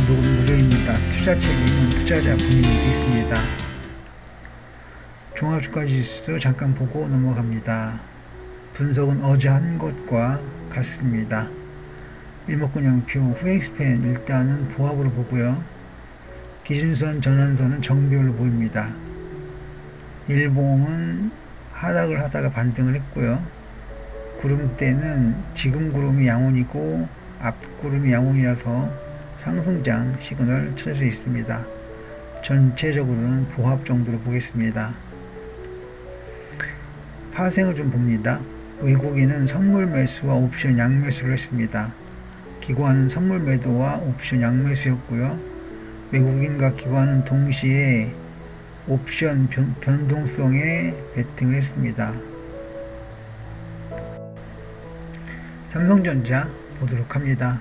구독은 무료입니다. 투자 책임은 투자자 본인에게 있습니다. 종합주가지수 잠깐 보고 넘어갑니다. 분석은 어제 한 것과 같습니다. 일목균형표 후엑스팬 일단은 보합으로 보고요. 기준선 전환선은 정비율로 보입니다. 일봉은 하락을 하다가 반등을 했고요. 구름대는 지금 구름이 양온이고 앞 구름이 양온이라서 상승장 시그널 찾을 수 있습니다. 전체적으로는 보합 정도로 보겠습니다. 파생을 좀 봅니다. 외국인은 선물 매수와 옵션 양매수를 했습니다. 기관은 선물 매도와 옵션 양매수였고요. 외국인과 기관은 동시에 옵션 변동성에 베팅을 했습니다. 삼성전자 보도록 합니다.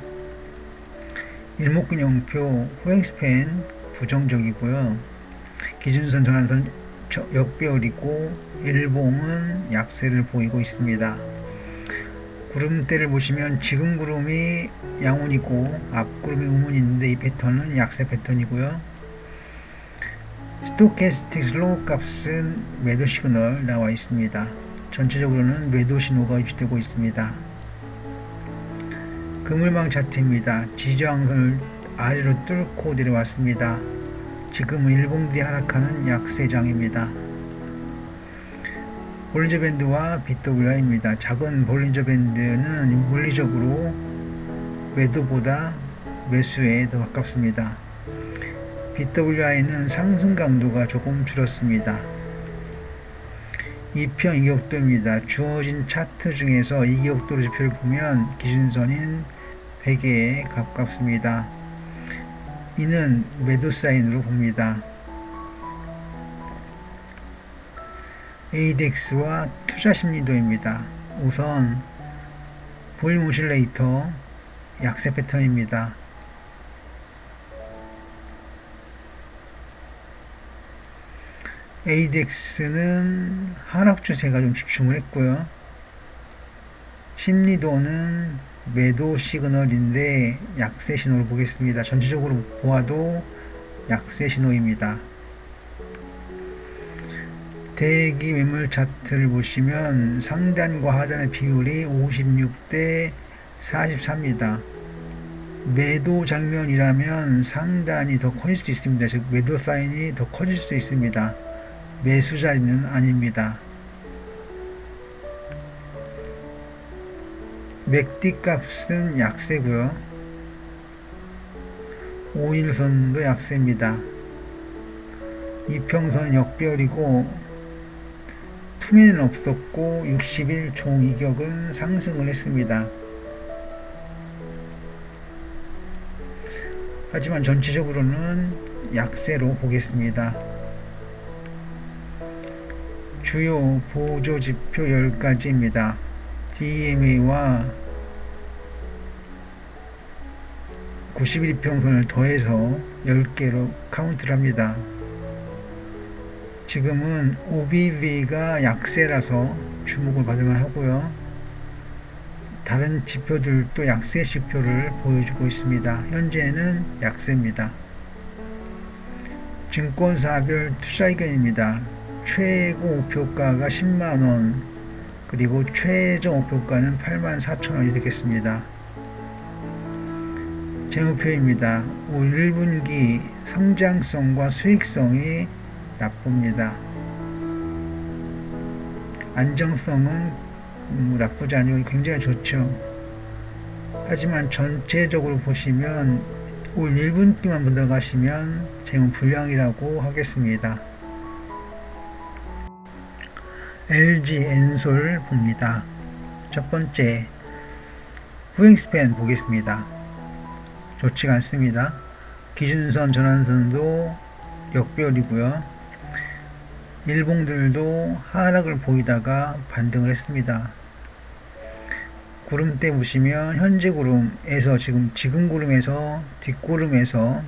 일목균형표 후엑스팬 부정적이고요. 기준선 전환선 역배열이고 일봉은 약세를 보이고 있습니다. 구름대를 보시면 지금 구름이 양운이고 앞 구름이 우문인데 이 패턴은 약세 패턴이고요. 스토캐스틱 슬로우 값은 매도 시그널 나와 있습니다. 전체적으로는 매도 신호가 유지되고 있습니다. 그물망 차트입니다. 지저항선을 아래로 뚫고 내려왔습니다. 지금은 일봉들이 하락하는 약세장입니다. 볼린저 밴드와 BWI입니다. 작은 볼린저 밴드는 물리적으로 매도보다 매수에 더 가깝습니다. BWI는 상승 강도가 조금 줄었습니다. 2평 이격도입니다. 주어진 차트 중에서 이격도로 지표를 보면 기준선인 100에 가깝습니다. 이는 매도 사인으로 봅니다. ADX와 투자 심리도입니다. 우선 볼륨 오실레이터 약세 패턴입니다. ADX는 하락 추세가 좀 집중을 했고요. 심리도는 매도 시그널인데 약세 신호를 보겠습니다. 전체적으로 보아도 약세 신호입니다. 대기 매물 차트를 보시면 상단과 하단의 비율이 56대 44입니다. 매도 장면이라면 상단이 더 커질 수도 있습니다. 즉 매도 사인이 더 커질 수도 있습니다. 매수 자리는 아닙니다. 맥디 값은 약세고요. 5일선도 약세입니다. 이평선 역별이고 투매는 없었고 60일 총 이격은 상승을 했습니다. 하지만 전체적으로는 약세로 보겠습니다. 주요 보조지표 10가지입니다. DMA와 91평선을 더해서 10개로 카운트를 합니다. 지금은 OBV가 약세라서 주목을 받을만 하고요. 다른 지표들도 약세 지표를 보여주고 있습니다. 현재는 약세입니다. 증권사별 투자의견입니다. 최고 목표가가 10만원, 그리고 최저 목표가는 84,000원이 되겠습니다. 재무표입니다. 올 1분기 성장성과 수익성이 나쁩니다. 안정성은 나쁘지 아니고 굉장히 좋죠. 하지만 전체적으로 보시면 올 1분기만 보다 가시면 재무 불량이라고 하겠습니다. LG 엔솔 봅니다. 첫 번째 후행스팬 보겠습니다. 좋지가 않습니다. 기준선 전환선도 역별이고요. 일봉들도 하락을 보이다가 반등을 했습니다. 구름대 보시면 현재 구름에서 지금 구름에서 뒷구름에서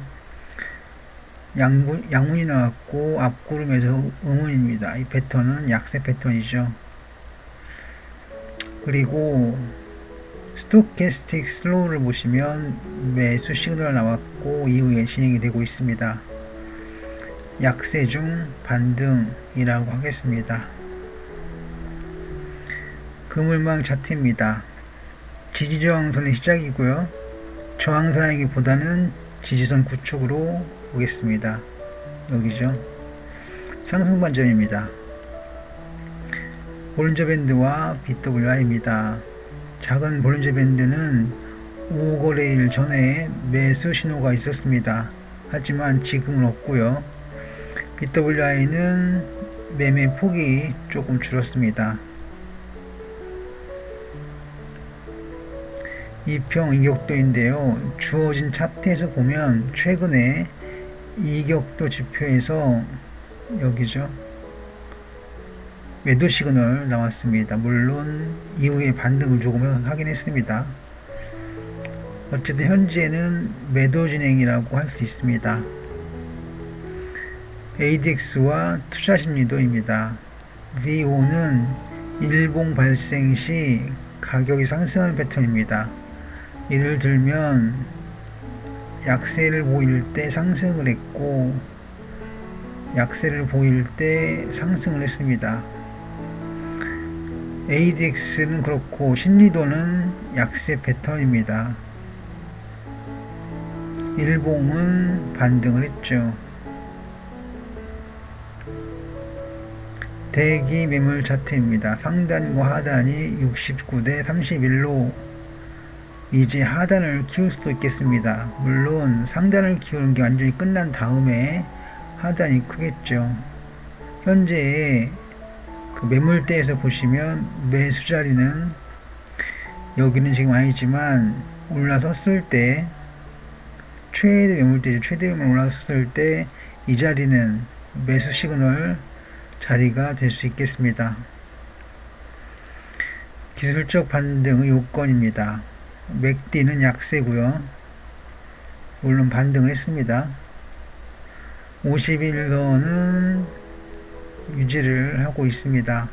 양운이 나왔고 앞구름에서 음운입니다. 이 패턴은 약세 패턴이죠. 그리고 스토캐스틱 슬로우를 보시면 매수 시그널 나왔고 이후에 진행이 되고 있습니다. 약세 중 반등이라고 하겠습니다. 그물망 차트입니다. 지지저항선의 시작이고요. 저항선이기보다는 지지선 구축으로 보겠습니다. 여기죠. 상승 반전입니다. 볼린저 밴드와 BWI입니다. 작은 볼린저 밴드는 오후 거래일 전에 매수 신호가 있었습니다. 하지만 지금은 없고요. BWI는 매매 폭이 조금 줄었습니다. 2평 이격도인데요. 주어진 차트에서 보면 최근에 이격도 지표에서 여기죠. 매도 시그널 나왔습니다. 물론 이후에 반등을 조금 하긴 했습니다. 어쨌든 현재는 매도 진행이라고 할 수 있습니다. ADX와 투자 심리도입니다. VO는 일봉 발생 시 가격이 상승하는 패턴입니다. 예를 들면 약세를 보일 때 상승을 했고 약세를 보일 때 상승을 했습니다. ADX는 그렇고 심리도는 약세 패턴입니다. 일봉은 반등을 했죠. 대기 매물 차트입니다. 상단과 하단이 69대 31로 이제 하단을 키울 수도 있겠습니다. 물론 상단을 키우는 게 완전히 끝난 다음에 하단이 크겠죠. 현재 그 매물대에서 보시면 매수 자리는 여기는 지금 아니지만 올라섰을 때 최대 매물대죠. 최대 매물 올라섰을 때 이 자리는 매수 시그널 자리가 될 수 있겠습니다. 기술적 반등의 요건입니다. 맥디는 약세고요. 물론 반등을 했습니다. 50일선은 유지를 하고 있습니다.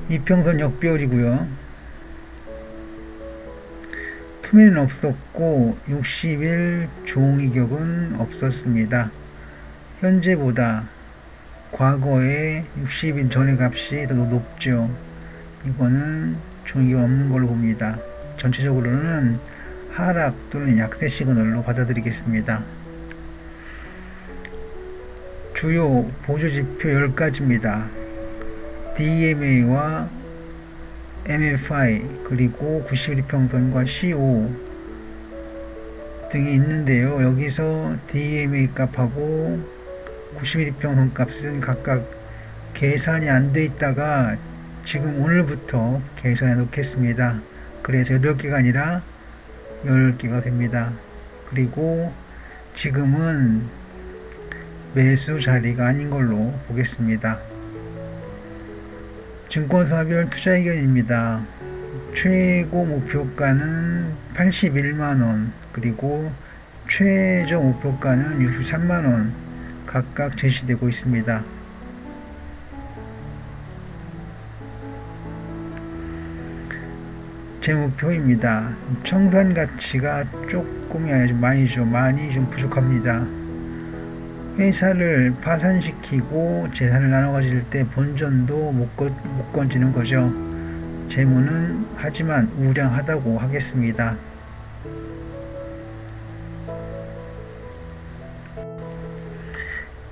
이평선 역배열이고요. 투매는 없었고 60일 종이격은 없었습니다. 현재보다 과거에 60일 전의 값이 더 높죠. 이거는 종이격 없는 걸로 봅니다. 전체적으로는 하락 또는 약세 시그널로 받아들이겠습니다. 주요 보조지표 10가지입니다. DMA와 MFI 그리고 91평선과 CO 등이 있는데요. 여기서 DMA 값하고 91평선 값은 각각 계산이 안 돼 있다가 지금 오늘부터 계산해 놓겠습니다. 그래서 8개가 아니라 10개가 됩니다. 그리고 지금은 매수 자리가 아닌 걸로 보겠습니다. 증권사별 투자 의견입니다. 최고 목표가는 81만원 그리고 최저 목표가는 63만원 각각 제시되고 있습니다. 제 목표입니다. 청산 가치가 조금이 아니라 많이 좀 부족합니다. 회사를 파산시키고 재산을 나눠 가질 때 본전도 못 건지는 거죠. 재무는 하지만 우량하다고 하겠습니다.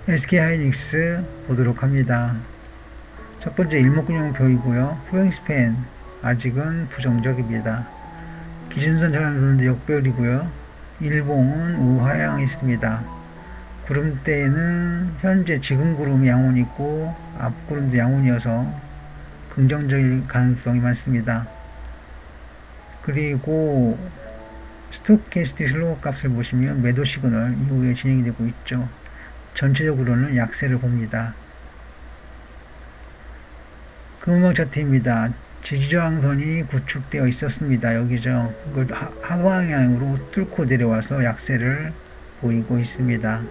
SK하이닉스 보도록 합니다. 첫 번째 일목균형표이고요. 후행 스팬 아직은 부정적입니다. 기준선 전환선도 역별이고요. 일봉은 우하향 있습니다. 구름대는 현재 지금 구름이 양운이 있고 앞 구름도 양운이어서 긍정적일 가능성이 많습니다. 그리고 스토캐스틱 슬로우 값을 보시면 매도 시그널 이후에 진행이 되고 있죠. 전체적으로는 약세를 봅니다. 금음악 차트입니다. 지지저항선이 구축되어 있었습니다. 여기죠. 이걸 하방향으로 뚫고 내려와서 약세를 보이고 있습니다.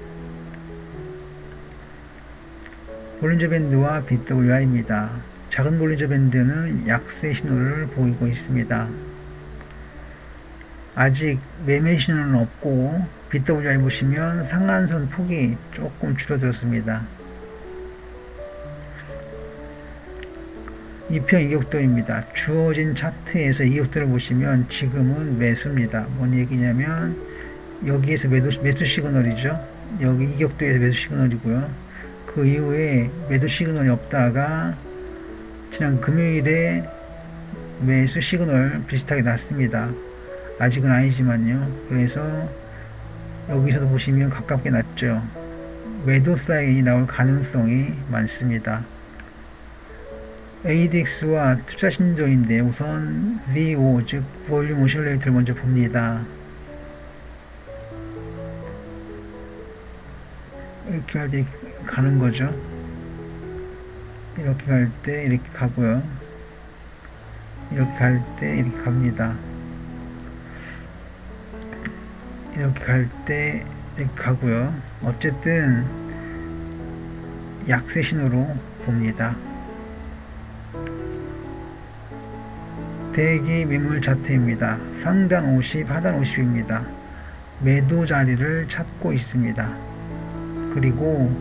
볼린저 밴드와 BWI입니다. 작은 볼린저 밴드는 약세 신호를 보이고 있습니다. 아직 매매 신호는 없고 BWI 보시면 상한선 폭이 조금 줄어들었습니다. 2편 이격도입니다. 주어진 차트에서 이격도를 보시면 지금은 매수입니다. 뭔 얘기냐면 여기에서 매수 시그널이죠. 여기 이격도에서 매수 시그널이고요. 그 이후에 매도 시그널이 없다가 지난 금요일에 매수 시그널 비슷하게 났습니다. 아직은 아니지만요. 그래서 여기서도 보시면 가깝게 났죠. 매도 사인이 나올 가능성이 많습니다. ADX와 투자 신조인데 우선 VO 즉 볼륨 오실레이터를 먼저 봅니다. 이렇게 할 때 이렇게 가는 거죠. 이렇게 갈 때 이렇게 가고요. 이렇게 갈 때 이렇게 갑니다. 이렇게 갈 때 이렇게 가고요. 어쨌든 약세 신호로 봅니다. 대기 매물 차트입니다. 상단 50, 하단 50입니다. 매도 자리를 찾고 있습니다. 그리고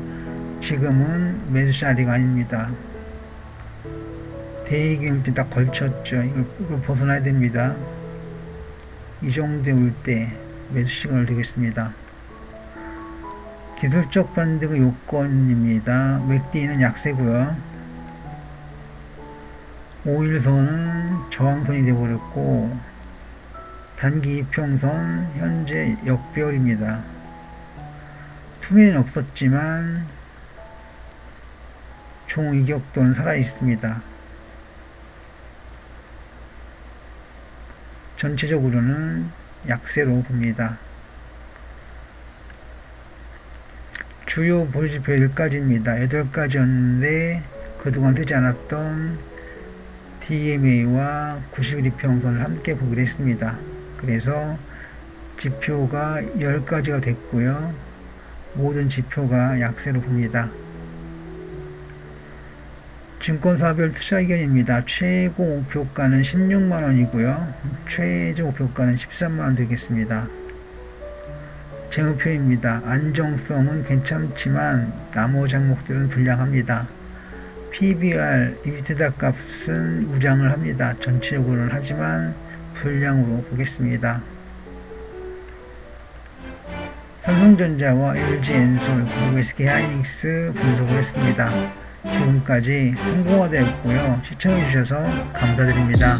지금은 매수 자리가 아닙니다. 대기 매물대 딱 걸쳤죠. 이걸 벗어나야 됩니다. 이 정도에 올 때 매수 시그널 되겠습니다. 기술적 반등의 요건입니다. 맥디는 약세고요. 5일선은 저항선이 되어버렸고 단기 이평선 현재 역배열입니다. 투매는 없었지만 종이격도는 살아있습니다. 전체적으로는 약세로 봅니다. 주요 보유지표 10가지입니다. 8가지였는데 그동안 뜨지 않았던 DMA와 90일 이평선을 함께 보기로 했습니다. 그래서 지표가 10가지가 됐고요. 모든 지표가 약세로 봅니다. 증권사별 투자 의견입니다. 최고 목표가는 16만원이고요. 최저 목표가는 13만원 되겠습니다. 재무표입니다. 안정성은 괜찮지만 나머지 항목들은 불량합니다. PBR, EBITDA 값은 우량을 합니다. 전체적으로는 하지만 불량으로 보겠습니다. 삼성전자와 LG엔솔 그리고 SK하이닉스 분석을 했습니다. 지금까지 성공화 되었고요. 시청해주셔서 감사드립니다.